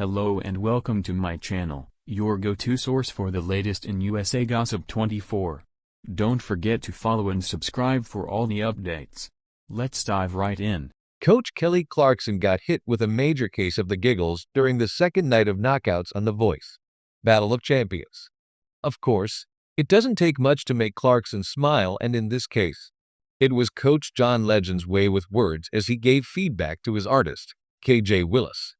Hello and welcome to my channel, your go-to source for the latest in USA Gossip 24. Don't forget to follow and subscribe for all the updates. Let's dive right in. Coach Kelly Clarkson got hit with a major case of the giggles during the second night of knockouts on The Voice Battle of Champions. Of course, it doesn't take much to make Clarkson smile, and in this case, it was Coach John Legend's way with words as he gave feedback to his artist, KJ Willis.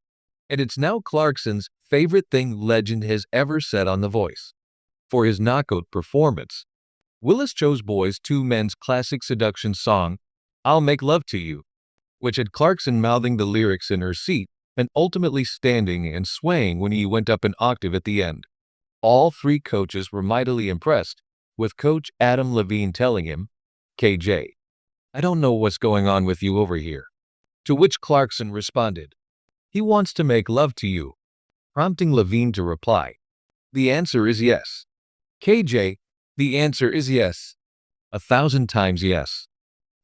And it's now Clarkson's favorite thing Legend has ever said on The Voice. For his knockout performance, Willis chose Boyz II Men's classic seduction song, I'll Make Love to You, which had Clarkson mouthing the lyrics in her seat and ultimately standing and swaying when he went up an octave at the end. All three coaches were mightily impressed, with Coach Adam Levine telling him, KJ, I don't know what's going on with you over here. To which Clarkson responded, he wants to make love to you, prompting Levine to reply, the answer is yes. KJ, the answer is yes. 1,000 times yes.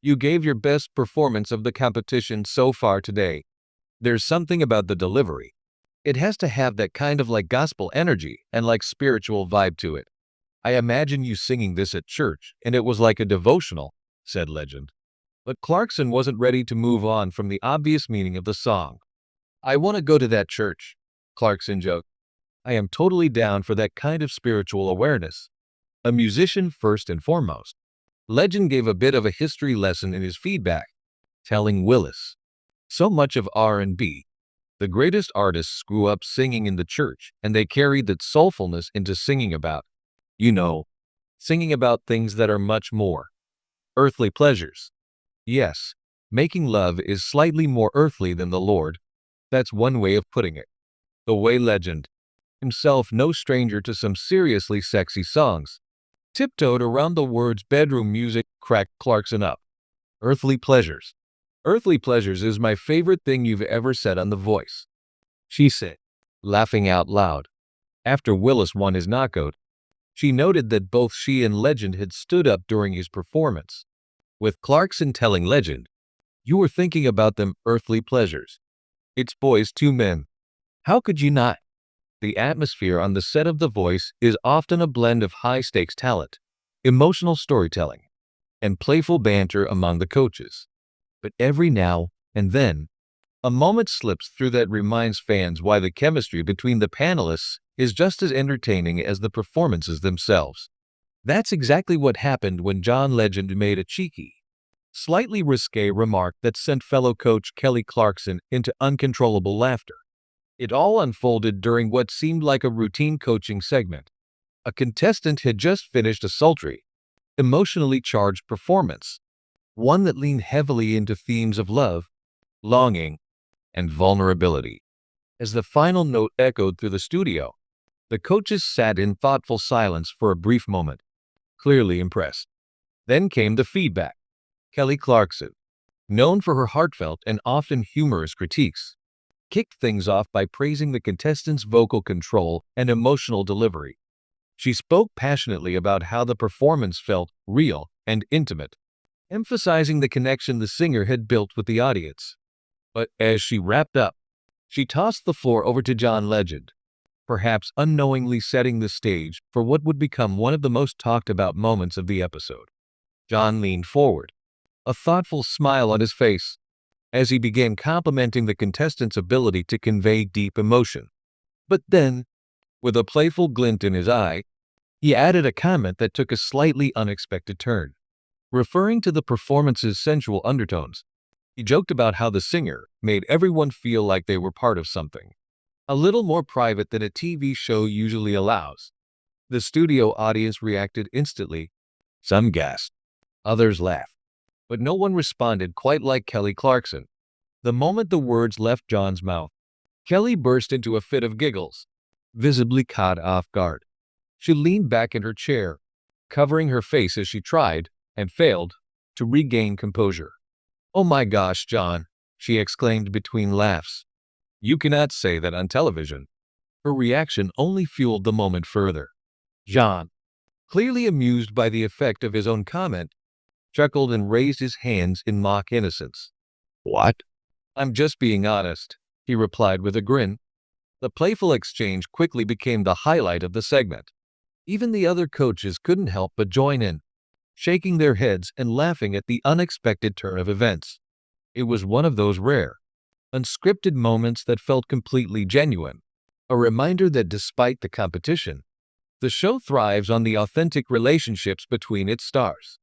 You gave your best performance of the competition so far today. There's something about the delivery. It has to have that kind of like gospel energy and like spiritual vibe to it. I imagine you singing this at church and it was like a devotional, said Legend. But Clarkson wasn't ready to move on from the obvious meaning of the song. I want to go to that church, Clarkson joked. I am totally down for that kind of spiritual awareness. A musician first and foremost. Legend gave a bit of a history lesson in his feedback, telling Willis, so much of R&B, the greatest artists grew up singing in the church, and they carried that soulfulness into singing about, singing about things that are much more earthly pleasures. Yes, making love is slightly more earthly than the Lord. That's one way of putting it. The way Legend, himself no stranger to some seriously sexy songs, tiptoed around the words bedroom music, cracked Clarkson up. Earthly pleasures. Earthly pleasures is my favorite thing you've ever said on The Voice, she said, laughing out loud. After Willis won his knockout, she noted that both she and Legend had stood up during his performance, with Clarkson telling Legend, you were thinking about them earthly pleasures. It's Boyz II Men. How could you not? The atmosphere on the set of The Voice is often a blend of high-stakes talent, emotional storytelling, and playful banter among the coaches. But every now and then, a moment slips through that reminds fans why the chemistry between the panelists is just as entertaining as the performances themselves. That's exactly what happened when John Legend made a cheeky, slightly risque remark that sent fellow coach Kelly Clarkson into uncontrollable laughter. It all unfolded during what seemed like a routine coaching segment. A contestant had just finished a sultry, emotionally charged performance, one that leaned heavily into themes of love, longing, and vulnerability. As the final note echoed through the studio, the coaches sat in thoughtful silence for a brief moment, clearly impressed. Then came the feedback. Kelly Clarkson, known for her heartfelt and often humorous critiques, kicked things off by praising the contestants' vocal control and emotional delivery. She spoke passionately about how the performance felt real and intimate, emphasizing the connection the singer had built with the audience. But as she wrapped up, she tossed the floor over to John Legend, perhaps unknowingly setting the stage for what would become one of the most talked about moments of the episode. John leaned forward, a thoughtful smile on his face, as he began complimenting the contestants' ability to convey deep emotion. But then, with a playful glint in his eye, he added a comment that took a slightly unexpected turn. Referring to the performance's sensual undertones, he joked about how the singer made everyone feel like they were part of something, a little more private than a TV show usually allows. The studio audience reacted instantly. Some gasped, others laughed, but no one responded quite like Kelly Clarkson. The moment the words left John's mouth, Kelly burst into a fit of giggles, visibly caught off guard. She leaned back in her chair, covering her face as she tried, and failed, to regain composure. Oh my gosh, John, she exclaimed between laughs. You cannot say that on television. Her reaction only fueled the moment further. John, clearly amused by the effect of his own comment, chuckled and raised his hands in mock innocence. What? I'm just being honest, he replied with a grin. The playful exchange quickly became the highlight of the segment. Even the other coaches couldn't help but join in, shaking their heads and laughing at the unexpected turn of events. It was one of those rare, unscripted moments that felt completely genuine, a reminder that despite the competition, the show thrives on the authentic relationships between its stars.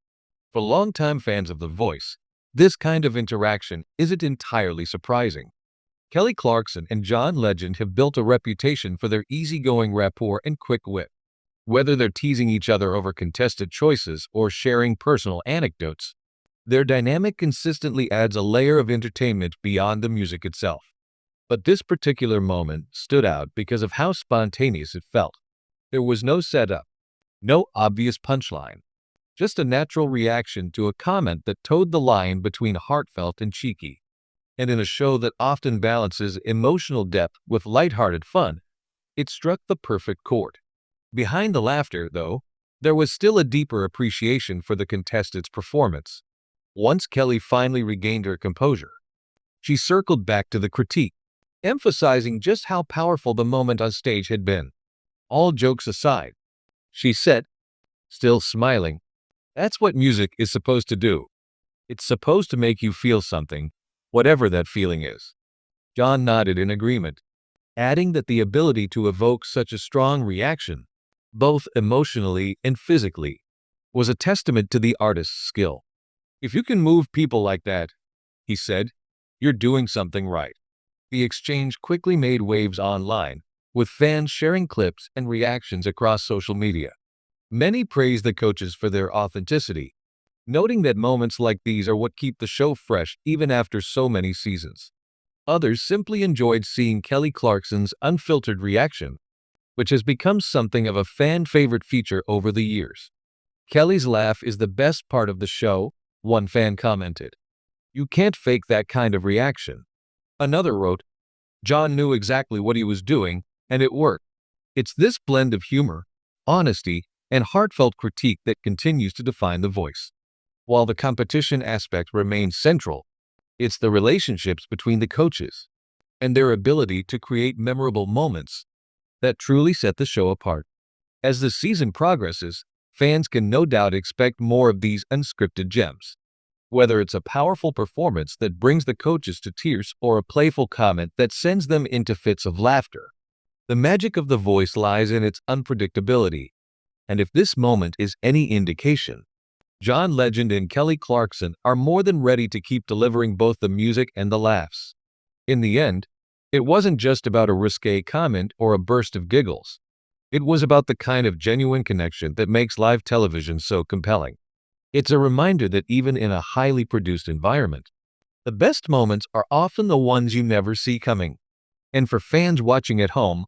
For longtime fans of The Voice, this kind of interaction isn't entirely surprising. Kelly Clarkson and John Legend have built a reputation for their easygoing rapport and quick wit. Whether they're teasing each other over contested choices or sharing personal anecdotes, their dynamic consistently adds a layer of entertainment beyond the music itself. But this particular moment stood out because of how spontaneous it felt. There was no setup, no obvious punchline, just a natural reaction to a comment that towed the line between heartfelt and cheeky. And in a show that often balances emotional depth with lighthearted fun, it struck the perfect chord. Behind the laughter, though, there was still a deeper appreciation for the contestants' performance. Once Kelly finally regained her composure, she circled back to the critique, emphasizing just how powerful the moment on stage had been. All jokes aside, she said, still smiling, "That's what music is supposed to do. It's supposed to make you feel something, whatever that feeling is." John nodded in agreement, adding that the ability to evoke such a strong reaction, both emotionally and physically, was a testament to the artist's skill. "If you can move people like that," he said, "you're doing something right." The exchange quickly made waves online, with fans sharing clips and reactions across social media. Many praised the coaches for their authenticity, noting that moments like these are what keep the show fresh even after so many seasons. Others simply enjoyed seeing Kelly Clarkson's unfiltered reaction, which has become something of a fan-favorite feature over the years. "Kelly's laugh is the best part of the show," one fan commented. "You can't fake that kind of reaction." Another wrote, "John knew exactly what he was doing, and it worked." It's this blend of humor, honesty, and heartfelt critique that continues to define The Voice. While the competition aspect remains central, it's the relationships between the coaches and their ability to create memorable moments that truly set the show apart. As the season progresses, fans can no doubt expect more of these unscripted gems. Whether it's a powerful performance that brings the coaches to tears or a playful comment that sends them into fits of laughter, the magic of The Voice lies in its unpredictability. And if this moment is any indication, John Legend and Kelly Clarkson are more than ready to keep delivering both the music and the laughs. In the end, it wasn't just about a risque comment or a burst of giggles. It was about the kind of genuine connection that makes live television so compelling. It's a reminder that even in a highly produced environment, the best moments are often the ones you never see coming. And for fans watching at home,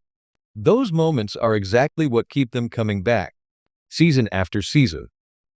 those moments are exactly what keep them coming back, season after season.